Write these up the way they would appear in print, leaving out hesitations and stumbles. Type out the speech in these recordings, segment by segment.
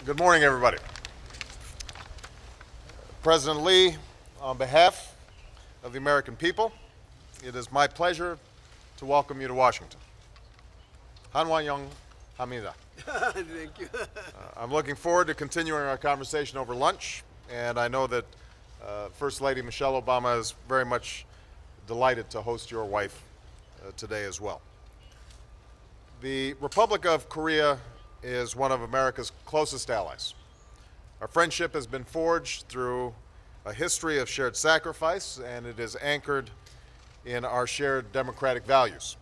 Good morning, everybody. President Lee, on behalf of the American people, it is my pleasure to welcome you to Washington. Hanwanyong Hamida. Thank you. I'm looking forward to continuing our conversation over lunch, and I know that First Lady Michelle Obama is very much delighted to host your wife today as well. The Republic of Korea is one of America's closest allies. Our friendship has been forged through a history of shared sacrifice, and it is anchored in our shared democratic values.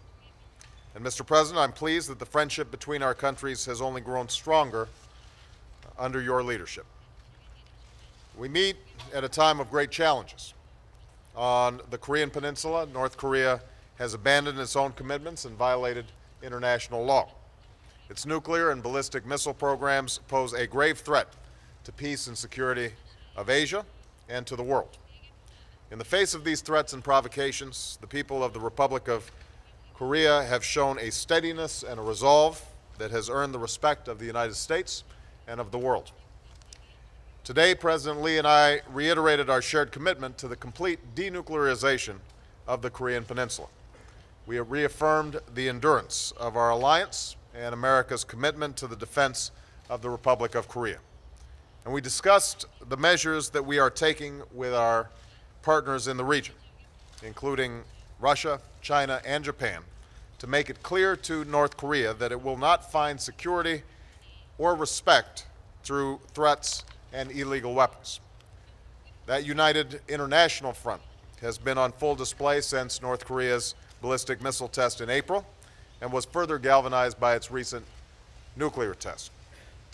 And Mr. President, I'm pleased that the friendship between our countries has only grown stronger under your leadership. We meet at a time of great challenges. On the Korean Peninsula, North Korea has abandoned its own commitments and violated international law. Its nuclear and ballistic missile programs pose a grave threat to peace and security of Asia and to the world. In the face of these threats and provocations, the people of the Republic of Korea have shown a steadiness and a resolve that has earned the respect of the United States and of the world. Today, President Lee and I reiterated our shared commitment to the complete denuclearization of the Korean Peninsula. We have reaffirmed the endurance of our alliance and America's commitment to the defense of the Republic of Korea. And we discussed the measures that we are taking with our partners in the region, including Russia, China, and Japan, to make it clear to North Korea that it will not find security or respect through threats and illegal weapons. That united international front has been on full display since North Korea's ballistic missile test in April, and was further galvanized by its recent nuclear test.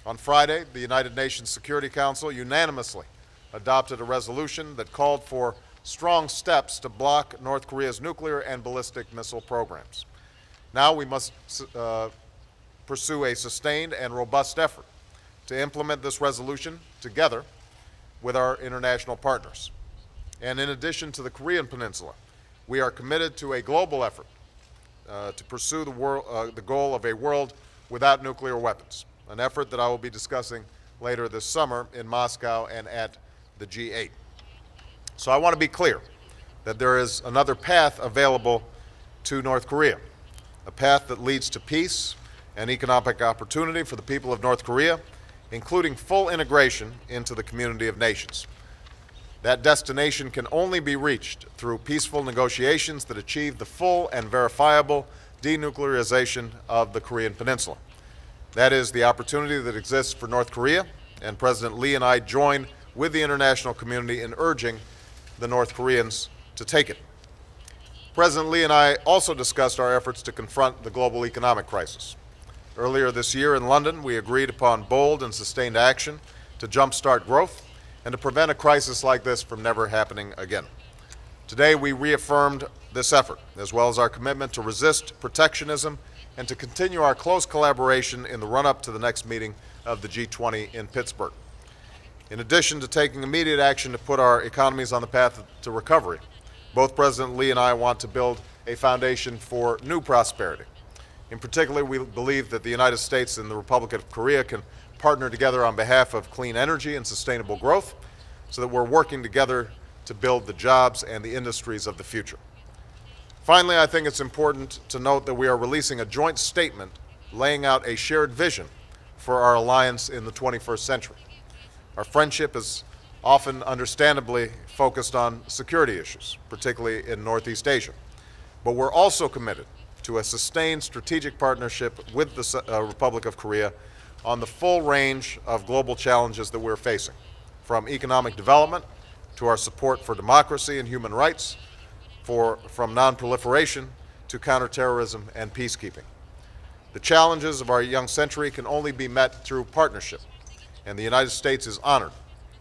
On Friday, the United Nations Security Council unanimously adopted a resolution that called for strong steps to block North Korea's nuclear and ballistic missile programs. Now we must pursue a sustained and robust effort to implement this resolution together with our international partners. And in addition to the Korean Peninsula, we are committed to a global effort to pursue the goal of a world without nuclear weapons, an effort that I will be discussing later this summer in Moscow and at the G8. So I want to be clear that there is another path available to North Korea, a path that leads to peace and economic opportunity for the people of North Korea, including full integration into the community of nations. That destination can only be reached through peaceful negotiations that achieve the full and verifiable denuclearization of the Korean Peninsula. That is the opportunity that exists for North Korea, and President Lee and I join with the international community in urging the North Koreans to take it. President Lee and I also discussed our efforts to confront the global economic crisis. Earlier this year in London, we agreed upon bold and sustained action to jumpstart growth and to prevent a crisis like this from never happening again. Today, we reaffirmed this effort, as well as our commitment to resist protectionism and to continue our close collaboration in the run-up to the next meeting of the G20 in Pittsburgh. In addition to taking immediate action to put our economies on the path to recovery, both President Lee and I want to build a foundation for new prosperity. In particular, we believe that the United States and the Republic of Korea can partner together on behalf of clean energy and sustainable growth so that we're working together to build the jobs and the industries of the future. Finally, I think it's important to note that we are releasing a joint statement laying out a shared vision for our alliance in the 21st century. Our friendship is often understandably focused on security issues, particularly in Northeast Asia. But we're also committed to a sustained strategic partnership with the Republic of Korea on the full range of global challenges that we're facing, from economic development to our support for democracy and human rights, from non-proliferation to counterterrorism and peacekeeping. The challenges of our young century can only be met through partnership, and the United States is honored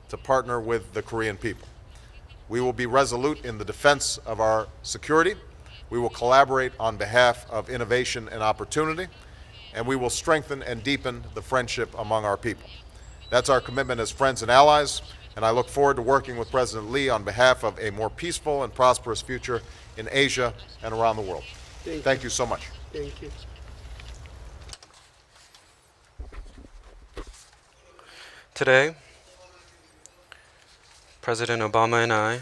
to partner with the Korean people. We will be resolute in the defense of our security. We will collaborate on behalf of innovation and opportunity, and we will strengthen and deepen the friendship among our people. That's our commitment as friends and allies, and I look forward to working with President Lee on behalf of a more peaceful and prosperous future in Asia and around the world. Thank you so much. Thank you. Today, President Obama and I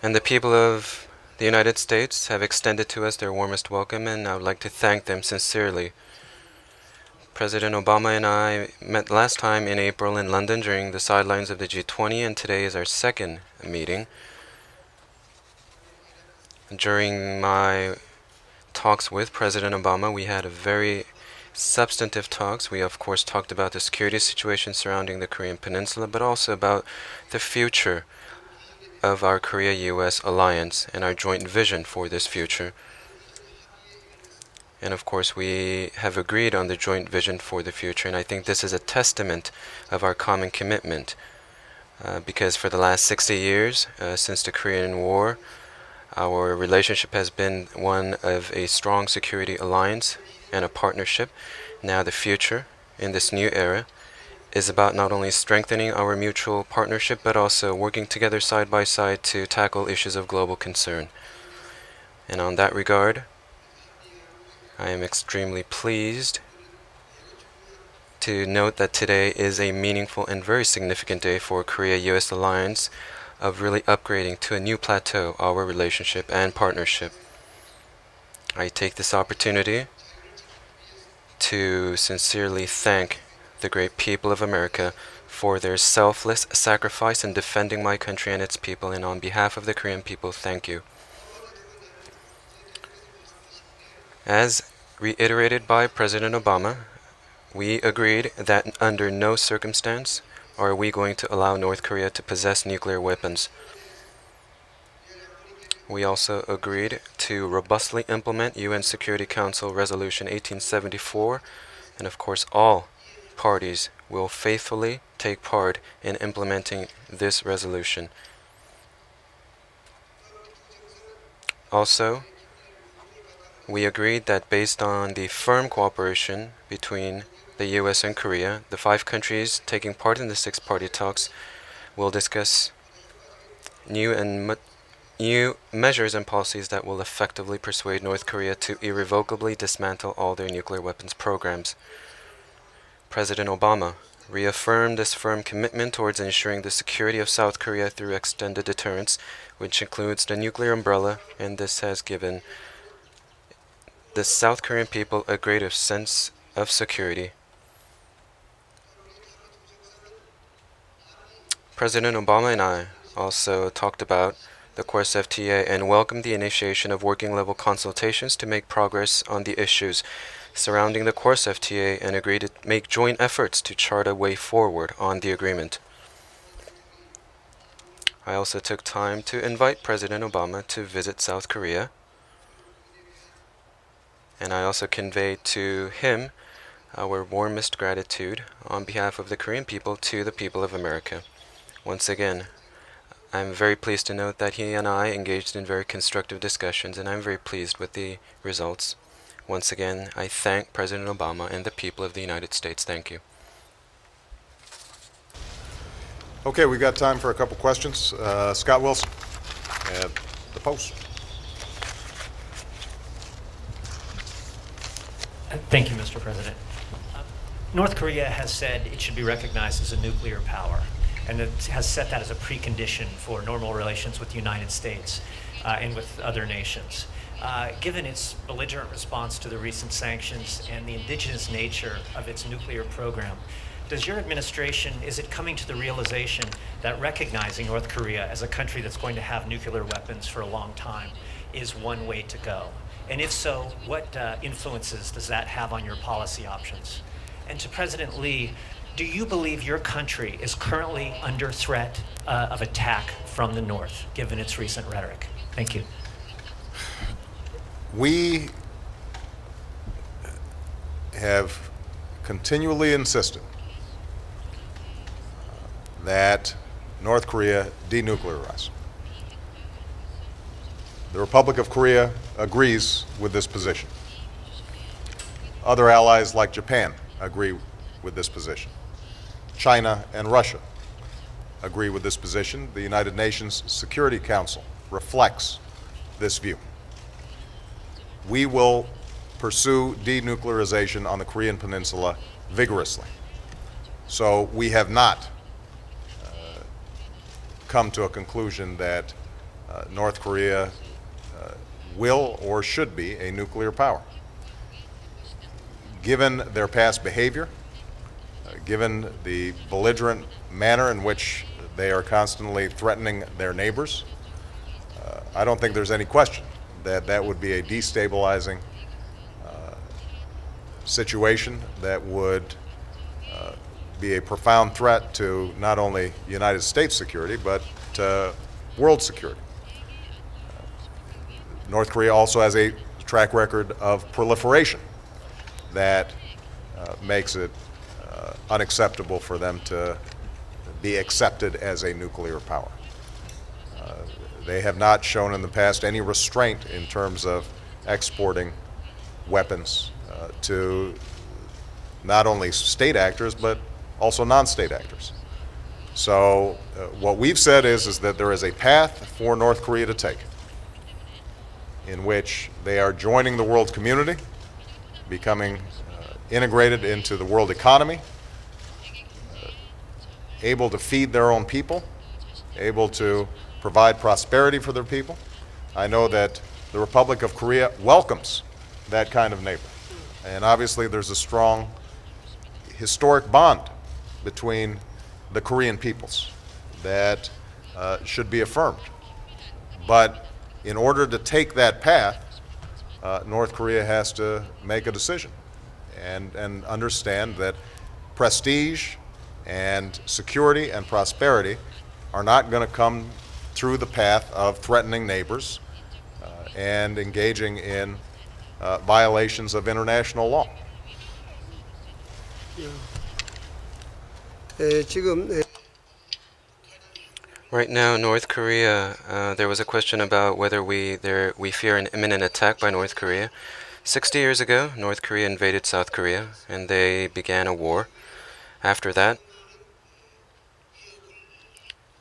and the people of the United States have extended to us their warmest welcome, and I would like to thank them sincerely. President Obama and I met last time in April in London during the sidelines of the G20, and today is our second meeting. During my talks with President Obama, we had a very substantive talks. We of course talked about the security situation surrounding the Korean Peninsula, but also about the future of our Korea-US alliance and our joint vision for this future. And of course we have agreed on the joint vision for the future, and I think this is a testament of our common commitment, because for the last 60 years, since the Korean War, our relationship has been one of a strong security alliance and a partnership. Now the future, in this new era, is about not only strengthening our mutual partnership, but also working together side by side to tackle issues of global concern. And on that regard, I am extremely pleased to note that today is a meaningful and very significant day for Korea-US alliance of really upgrading to a new plateau our relationship and partnership. I take this opportunity to sincerely thank the great people of America for their selfless sacrifice in defending my country and its people, and on behalf of the Korean people, thank you. As reiterated by President Obama, we agreed that under no circumstance are we going to allow North Korea to possess nuclear weapons. We also agreed to robustly implement UN Security Council Resolution 1874, and of course all parties will faithfully take part in implementing this resolution. Also, we agreed that based on the firm cooperation between the US and Korea, the 5 countries taking part in the 6-party talks will discuss new measures and policies that will effectively persuade North Korea to irrevocably dismantle all their nuclear weapons programs. President Obama reaffirmed this firm commitment towards ensuring the security of South Korea through extended deterrence, which includes the nuclear umbrella, and this has given the South Korean people a greater sense of security. President Obama and I also talked about the course FTA and welcomed the initiation of working-level consultations to make progress on the issues surrounding the course FTA and agreed to make joint efforts to chart a way forward on the agreement. I also took time to invite President Obama to visit South Korea, and I also conveyed to him our warmest gratitude on behalf of the Korean people to the people of America. Once again, I'm very pleased to note that he and I engaged in very constructive discussions, and I'm very pleased with the results. Once again, I thank President Obama and the people of the United States. Thank you. Okay, we've got time for a couple questions. Scott Wilson at the Post. Thank you, Mr. President. North Korea has said it should be recognized as a nuclear power, and it has set that as a precondition for normal relations with the United States and with other nations. Given its belligerent response to the recent sanctions and the indigenous nature of its nuclear program, does your administration, is it coming to the realization that recognizing North Korea as a country that's going to have nuclear weapons for a long time is one way to go? And if so, what influences does that have on your policy options? And to President Lee, do you believe your country is currently under threat of attack from the North, given its recent rhetoric? Thank you. We have continually insisted that North Korea denuclearize. The Republic of Korea agrees with this position. Other allies like Japan agree with this position. China and Russia agree with this position. The United Nations Security Council reflects this view. We will pursue denuclearization on the Korean Peninsula vigorously. So we have not come to a conclusion that North Korea will or should be a nuclear power. Given their past behavior, given the belligerent manner in which they are constantly threatening their neighbors, I don't think there's any question that that would be a destabilizing situation that would be a profound threat to not only United States security, but to world security. North Korea also has a track record of proliferation that makes it unacceptable for them to be accepted as a nuclear power. They have not shown in the past any restraint in terms of exporting weapons to not only state actors, but also non-state actors. So what we've said is that there is a path for North Korea to take in which they are joining the world community, becoming integrated into the world economy, able to feed their own people, able to provide prosperity for their people. I know that the Republic of Korea welcomes that kind of neighbor. And obviously there's a strong historic bond between the Korean peoples that should be affirmed. But in order to take that path, North Korea has to make a decision and understand that prestige and security and prosperity are not going to come through the path of threatening neighbors and engaging in violations of international law. Right now, North Korea, there was a question about whether we fear an imminent attack by North Korea. 60 years ago, North Korea invaded South Korea, and they began a war. After that,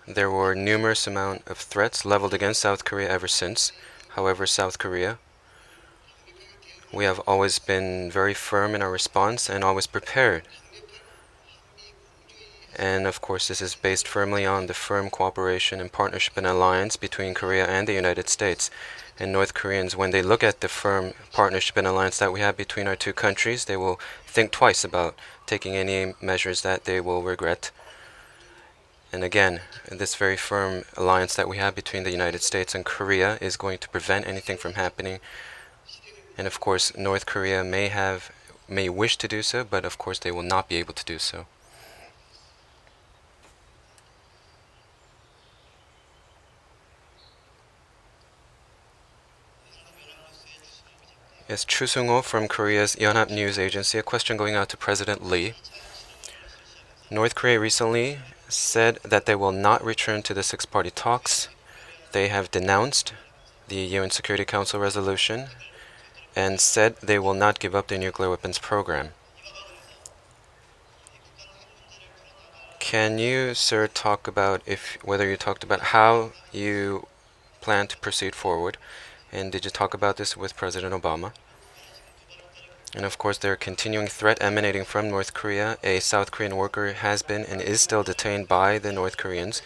there were numerous amount of threats leveled against South Korea ever since. However, South Korea, we have always been very firm in our response and always prepared. And of course, this is based firmly on the firm cooperation and partnership and alliance between Korea and the United States. And North Koreans, when they look at the firm partnership and alliance that we have between our two countries, they will think twice about taking any measures that they will regret. And again, this very firm alliance that we have between the United States and Korea is going to prevent anything from happening. And of course, North Korea may wish to do so, but of course they will not be able to do so. Yes, Chu Sung-ho from Korea's Yonhap News Agency. A question going out to President Lee. North Korea recently said that they will not return to the six-party talks. They have denounced the UN Security Council resolution and said they will not give up their nuclear weapons program. Can you, sir, talk about whether you talked about how you plan to proceed forward? And did you talk about this with President Obama? And of course, there are continuing threat emanating from North Korea. A South Korean worker has been and is still detained by the North Koreans.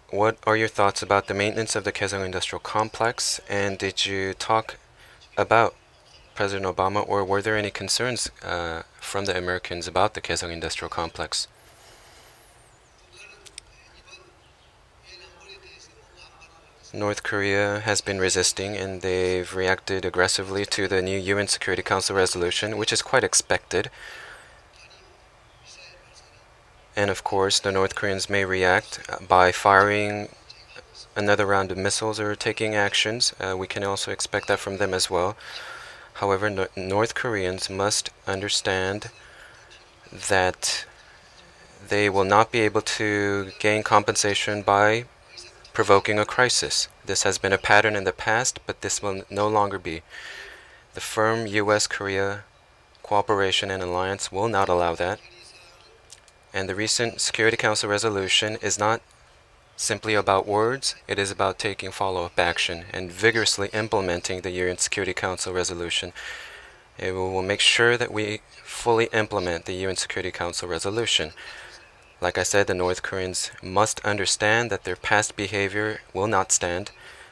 What are your thoughts about the maintenance of the Kaesong Industrial Complex? And did you talk about President Obama, or were there any concerns from the Americans about the Kaesong Industrial Complex? North Korea has been resisting, and they've reacted aggressively to the new UN Security Council resolution, which is quite expected. And of course, the North Koreans may react by firing another round of missiles or taking actions. We can also expect that from them as well. However, North Koreans must understand that they will not be able to gain compensation by provoking a crisis. This has been a pattern in the past, but this will no longer be. The firm U.S.-Korea cooperation and alliance will not allow that. And the recent Security Council resolution is not simply about words, it is about taking follow-up action and vigorously implementing the UN Security Council resolution. and we will make sure that we fully implement the UN Security Council resolution. Like I said, the North Koreans must understand that their past behavior will not stand.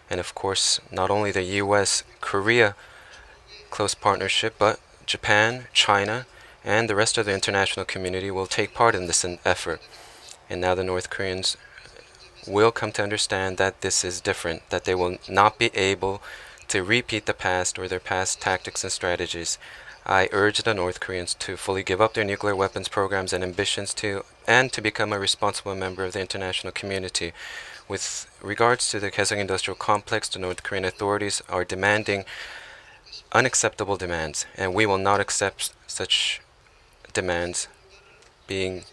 And of course, not only the US-Korea close partnership, but Japan, China, and the rest of the international community will take part in this effort. And now the North Koreans will come to understand that this is different, that they will not be able to repeat the past or their past tactics and strategies. I urge the North Koreans to fully give up their nuclear weapons programs and ambitions and to become a responsible member of the international community. With regards to the Kaesong Industrial Complex, the North Korean authorities are demanding unacceptable demands, and we will not accept such demands being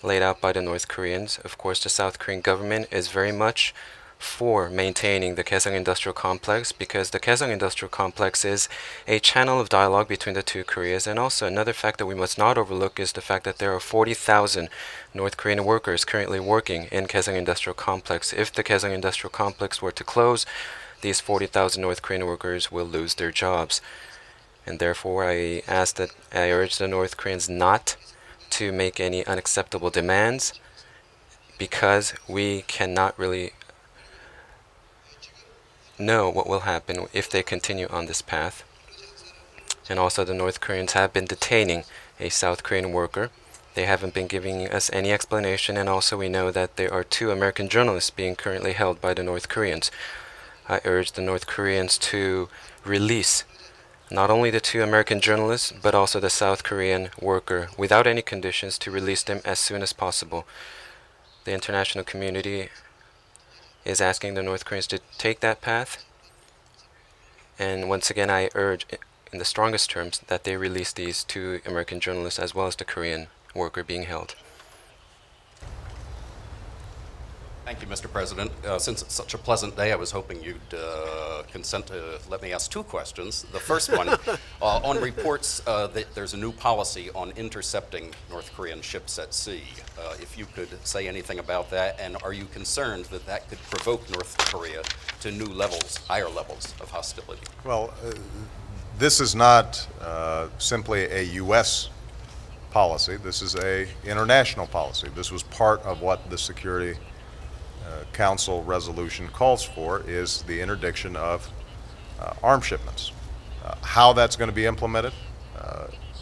laid out by the North Koreans. Of course, the South Korean government is very much for maintaining the Kaesong Industrial Complex, because the Kaesong Industrial Complex is a channel of dialogue between the two Koreas. And also another fact that we must not overlook is the fact that there are 40,000 North Korean workers currently working in Kaesong Industrial Complex. If the Kaesong Industrial Complex were to close, these 40,000 North Korean workers will lose their jobs. And therefore I urge the North Koreans not to make any unacceptable demands, because we cannot really know what will happen if they continue on this path. And also the North Koreans have been detaining a South Korean worker. They haven't been giving us any explanation, and also we know that there are 2 American journalists being currently held by the North Koreans. I urge the North Koreans to release not only the 2 American journalists, but also the South Korean worker without any conditions, to release them as soon as possible. The international community is asking the North Koreans to take that path. And once again, I urge in the strongest terms that they release these 2 American journalists as well as the Korean worker being held. Thank you, Mr. President. Since it's such a pleasant day, I was hoping you'd consent to let me ask 2 questions. The first one, on reports that there's a new policy on intercepting North Korean ships at sea. If you could say anything about that, and are you concerned that that could provoke North Korea to new levels, higher levels of hostility? Well, this is not simply a U.S. policy. This is an international policy. This was part of what the Security Council resolution calls for, is the interdiction of arms shipments. How that's going to be implemented,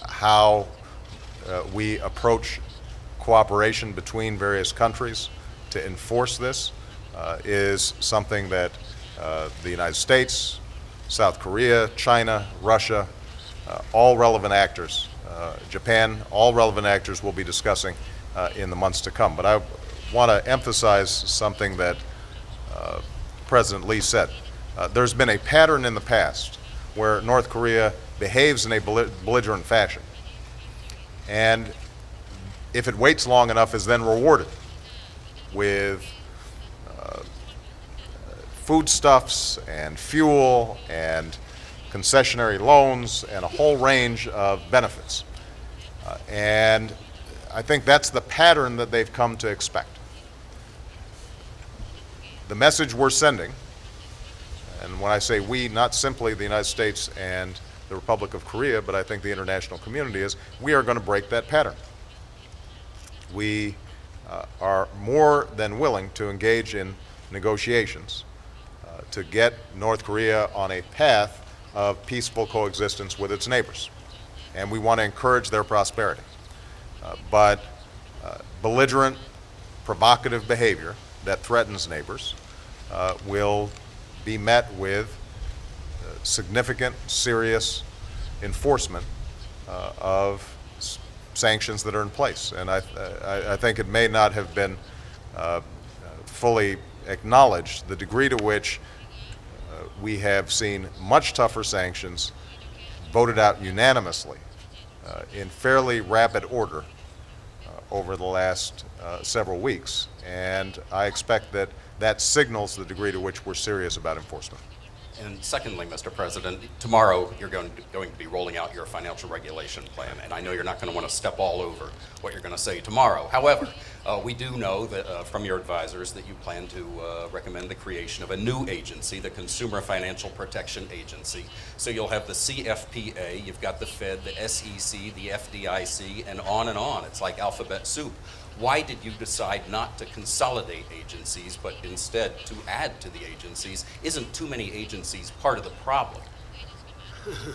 how we approach cooperation between various countries to enforce this is something that the United States, South Korea, China, Russia, all relevant actors, Japan, all relevant actors will be discussing in the months to come. But I want to emphasize something that President Lee said. There's been a pattern in the past where North Korea behaves in a belligerent fashion, and if it waits long enough is then rewarded with foodstuffs and fuel and concessionary loans and a whole range of benefits. And I think that's the pattern that they've come to expect. The message we're sending, and when I say we, not simply the United States and the Republic of Korea, but I think the international community, is we are going to break that pattern. We are more than willing to engage in negotiations to get North Korea on a path of peaceful coexistence with its neighbors. And we want to encourage their prosperity. But belligerent, provocative behavior that threatens neighbors will be met with significant, serious enforcement of sanctions that are in place. And I think it may not have been fully acknowledged the degree to which we have seen much tougher sanctions voted out unanimously in fairly rapid order over the last severing weeks. And I expect that that signals the degree to which we're serious about enforcement. And secondly, Mr. President, tomorrow you're going to be rolling out your financial regulation plan, and I know you're not going to want to step all over what you're going to say tomorrow. However, We do know that from your advisors that you plan to recommend the creation of a new agency, the Consumer Financial Protection Agency. So you'll have the CFPA, you've got the Fed, the SEC, the FDIC, and on. It's like alphabet soup. Why did you decide not to consolidate agencies, but instead to add to the agencies? Isn't too many agencies part of the problem?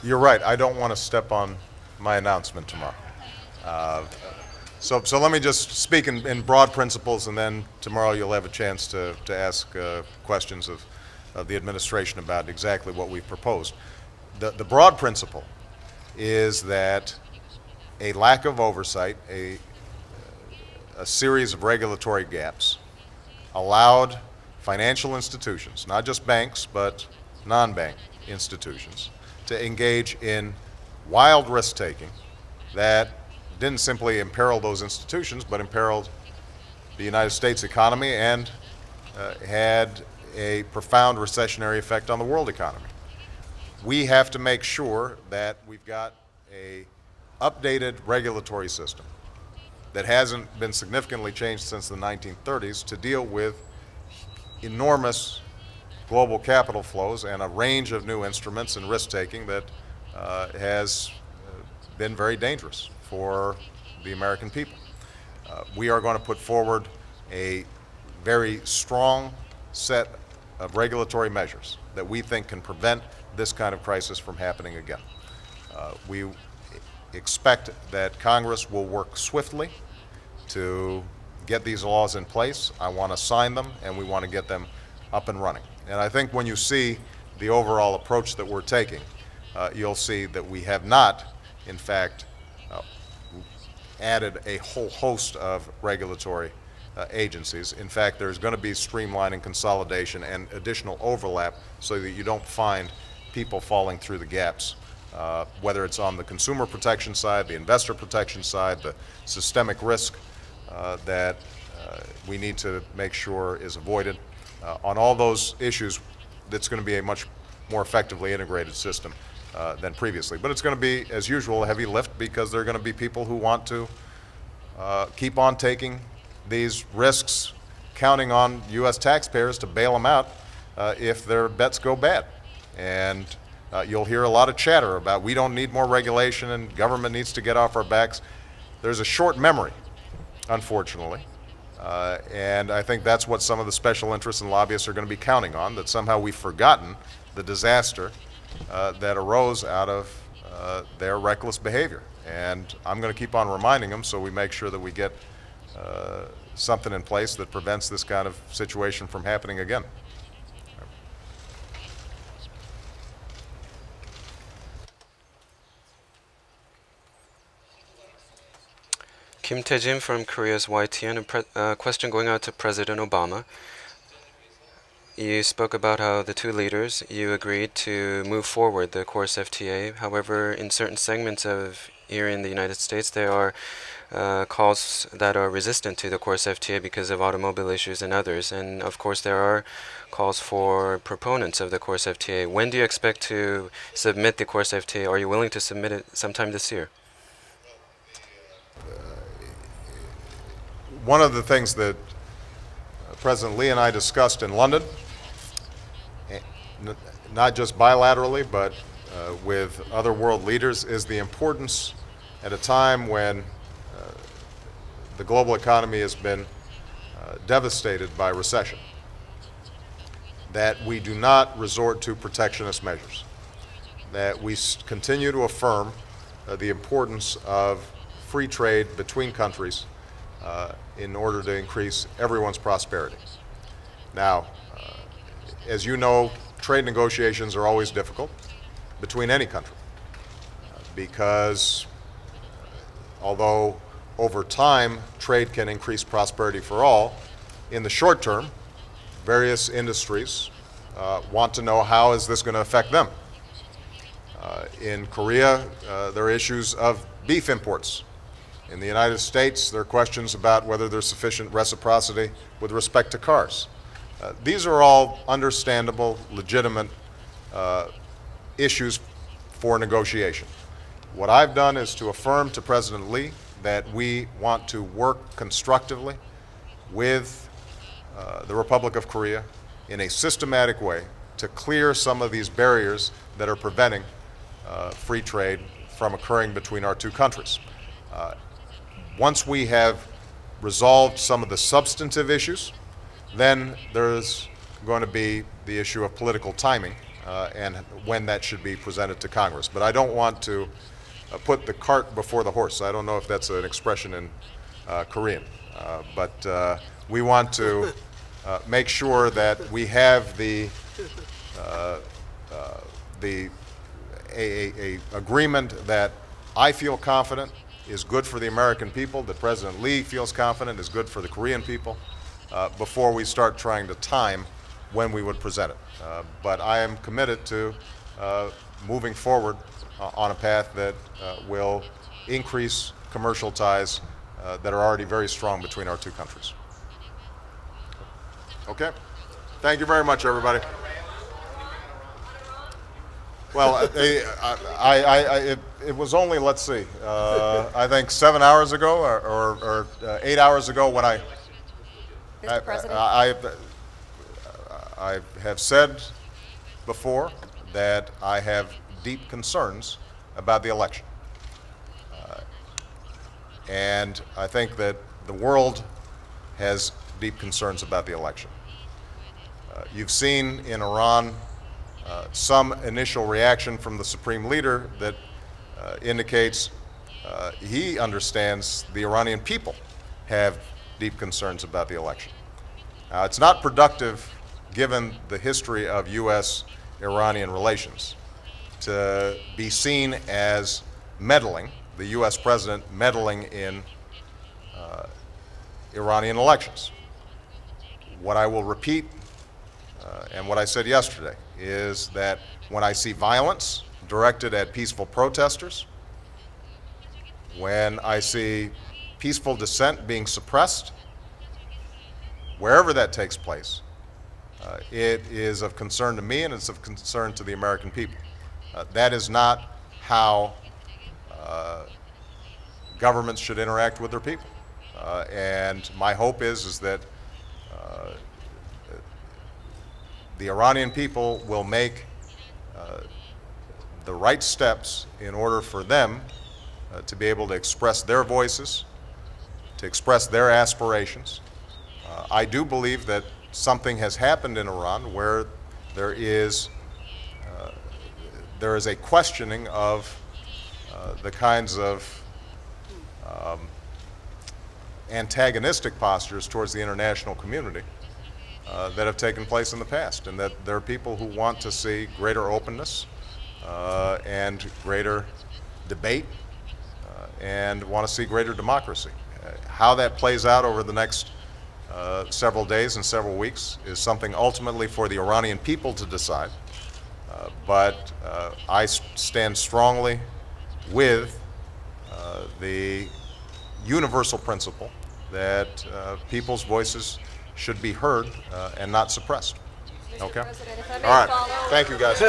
You're right. I don't want to step on my announcement tomorrow. So let me just speak in broad principles, and then tomorrow you'll have a chance to ask questions of the administration about exactly what we've proposed. The broad principle is that a lack of oversight, a series of regulatory gaps, allowed financial institutions, not just banks, but non-bank institutions, to engage in wild risk-taking that didn't simply imperil those institutions, but imperiled the United States economy and had a profound recessionary effect on the world economy. We have to make sure that we've got a updated regulatory system that hasn't been significantly changed since the 1930s to deal with enormous global capital flows and a range of new instruments and risk-taking that has been very dangerous for the American people. We are going to put forward a very strong set of regulatory measures that we think can prevent this kind of crisis from happening again. We expect that Congress will work swiftly to get these laws in place. I want to sign them, and we want to get them up and running. And I think when you see the overall approach that we're taking, you'll see that we have not, in fact, added a whole host of regulatory agencies. In fact, there's going to be streamlining, consolidation, and additional overlap so that you don't find people falling through the gaps, whether it's on the consumer protection side, the investor protection side, the systemic risk that we need to make sure is avoided. On all those issues, that's going to be a much more effectively integrated system than previously. But it's going to be, as usual, a heavy lift because there are going to be people who want to keep on taking these risks, counting on U.S. taxpayers to bail them out if their bets go bad. And you'll hear a lot of chatter about we don't need more regulation and government needs to get off our backs. There's a short memory, unfortunately. And I think that's what some of the special interests and lobbyists are going to be counting on, that somehow we've forgotten the disaster that arose out of their reckless behavior. And I'm going to keep on reminding them so we make sure that we get something in place that prevents this kind of situation from happening again. Kim Tae-jin from Korea's YTN, a question going out to President Obama. You spoke about how the two leaders, you agreed to move forward the course FTA. However, in certain segments of here in the United States, there are calls that are resistant to the course FTA because of automobile issues and others. And of course, there are calls for proponents of the course FTA. When do you expect to submit the course FTA? Are you willing to submit it sometime this year? One of the things that President Lee and I discussed in London, not just bilaterally, but with other world leaders, is the importance at a time when the global economy has been devastated by recession, that we do not resort to protectionist measures, that we continue to affirm the importance of free trade between countries in order to increase everyone's prosperity. Now, as you know, trade negotiations are always difficult between any country because although over time trade can increase prosperity for all, in the short term, various industries want to know how is this going to affect them. In Korea, there are issues of beef imports. In the United States, there are questions about whether there's sufficient reciprocity with respect to cars. These are all understandable, legitimate issues for negotiation. What I've done is to affirm to President Lee that we want to work constructively with the Republic of Korea in a systematic way to clear some of these barriers that are preventing free trade from occurring between our two countries. Once we have resolved some of the substantive issues, then there's going to be the issue of political timing and when that should be presented to Congress. But I don't want to put the cart before the horse. I don't know if that's an expression in Korean. But we want to make sure that we have the agreement that I feel confident is good for the American people, that President Lee feels confident is good for the Korean people, before we start trying to time when we would present it. But I am committed to moving forward on a path that will increase commercial ties that are already very strong between our two countries. Okay? Thank you very much, everybody. Well, it was only, let's see, I think 7 hours ago or 8 hours ago when Mr. President? I have said before that I have deep concerns about the election. And I think that the world has deep concerns about the election. You've seen in Iran some initial reaction from the Supreme Leader that indicates he understands the Iranian people have deep concerns about the election. It's not productive, given the history of U.S.-Iranian relations, to be seen as meddling, the U.S. president meddling in Iranian elections. What I will repeat and what I said yesterday is that when I see violence directed at peaceful protesters, when I see peaceful dissent being suppressed, wherever that takes place, it is of concern to me and it's of concern to the American people. That is not how governments should interact with their people. And my hope is that the Iranian people will make the right steps in order for them to be able to express their voices, to express their aspirations. I do believe that something has happened in Iran where there is a questioning of the kinds of antagonistic postures towards the international community that have taken place in the past, and that there are people who want to see greater openness and greater debate and want to see greater democracy. How that plays out over the next several days and several weeks is something ultimately for the Iranian people to decide. But I stand strongly with the universal principle that people's voices should be heard and not suppressed. Mr. Okay? President, if I may All right. follow. Thank you, guys.